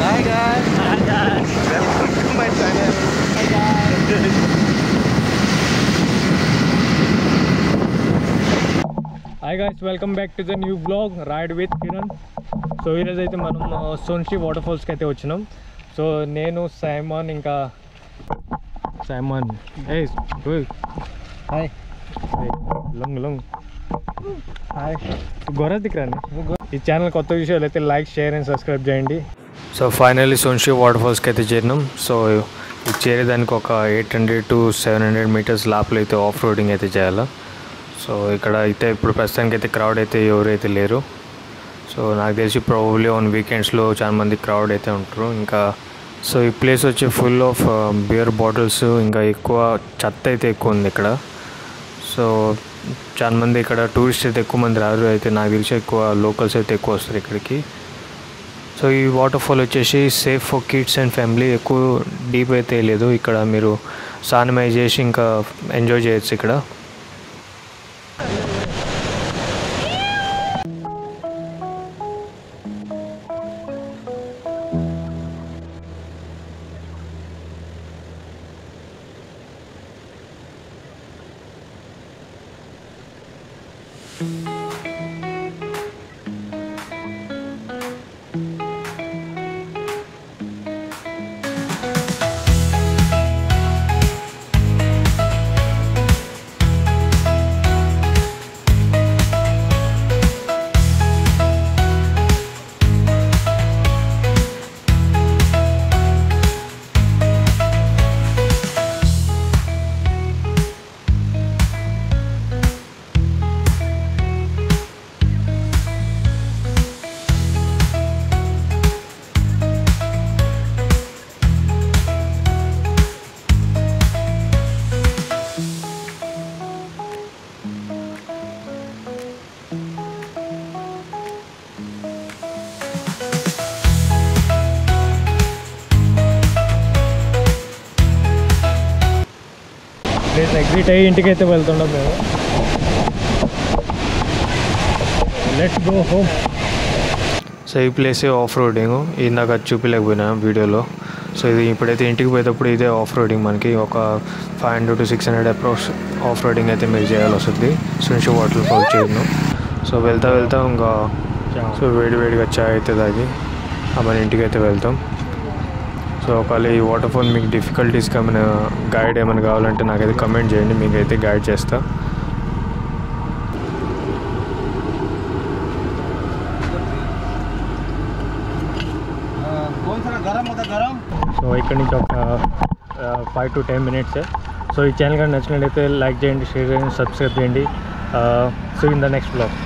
Hi guys. Hi guys. Welcome to my channel. Hi guys. Hi guys, welcome back to the new vlog Ride with Kiran. So ఈరోజు అయితే మనం సోన్షి water ఫాల్స్కి అయితే వచ్చినాం. So నేను Simon ఇంకా Simon hi లొంగ్ లొంగ్ hi గొర్రె దిక్కురాని ఈ channel కొత్త విషయాలు అయితే లైక్ షేర్ అండ్ సబ్స్క్రైబ్ చేయండి. సో ఫైనల్లీ సోన్షి వాటర్ ఫాల్స్కి అయితే చేరినాం. సో ఇది చేరేదానికి ఒక 800 to 700 meters లోపల అయితే ఆఫ్ రోడింగ్ అయితే చేయాలి. సో ఇక్కడ అయితే ఇప్పుడు ప్రస్తుతానికి అయితే క్రౌడ్ అయితే ఎవరైతే లేరు. సో నాకు తెలిసి ప్రాబబ్లీ ఆన్ వీకెండ్స్లో చాలా మంది క్రౌడ్ అయితే ఉంటారు. ఇంకా సో ఈ ప్లేస్ వచ్చి ఫుల్ ఆఫ్ బియర్ బాటిల్స్ ఇంకా ఎక్కువ చెత్త అయితే ఎక్కువ ఉంది ఇక్కడ. సో చాలా మంది ఇక్కడ టూరిస్ట్ అయితే ఎక్కువ మంది రారు. అయితే నాకు తెలిసి ఎక్కువ లోకల్స్ అయితే ఎక్కువ వస్తారు ఇక్కడికి. సో ఈ వాటర్ ఫాల్ వచ్చేసి safe for kids and family. ఎక్కువ డీప్ అయితే లేదు. ఇక్కడ మీరు స్నానం చేసి ఇంకా ఎంజాయ్ చేయొచ్చు ఇక్కడ. ఎగ్జిట్ అయ్యి ఇంటికి అయితే వెళ్తున్నాం మేము. Let's go home. సో ఈ ప్లేస్ ఆఫ్ రోడింగ్ ఇందాక చూపించలేకపోయినా వీడియోలో. సో ఇది ఇప్పుడైతే ఇంటికి పోయేటప్పుడు ఇదే ఆఫ్ రోడింగ్ మనకి ఒక 500 to 600 అప్రోక్స్ ఆఫ్ రోడింగ్ అయితే మీరు చేయాల్సి వస్తుంది సోన్షి వాటర్ ఫాల్ చేయను. సో వెళ్తా ఇంకా సో వేడిగా చాయ్ అయితే తాగి మన ఇంటికి అయితే వెళ్తాం. సో ఒకవేళ ఈ వాటర్ ఫాల్ మీకు డిఫికల్టీస్కి ఏమైనా గైడ్ ఏమైనా కావాలంటే నాకైతే కమెంట్ చేయండి, మీకైతే గైడ్ చేస్తా. సో ఇక్కడ నుంచి ఒక 5 to 10 minutes. సో ఈ ఛానల్ కానీ నచ్చినట్లయితే లైక్ చేయండి, షేర్ చేయండి, సబ్స్క్రైబ్ చేయండి. So in the next blog.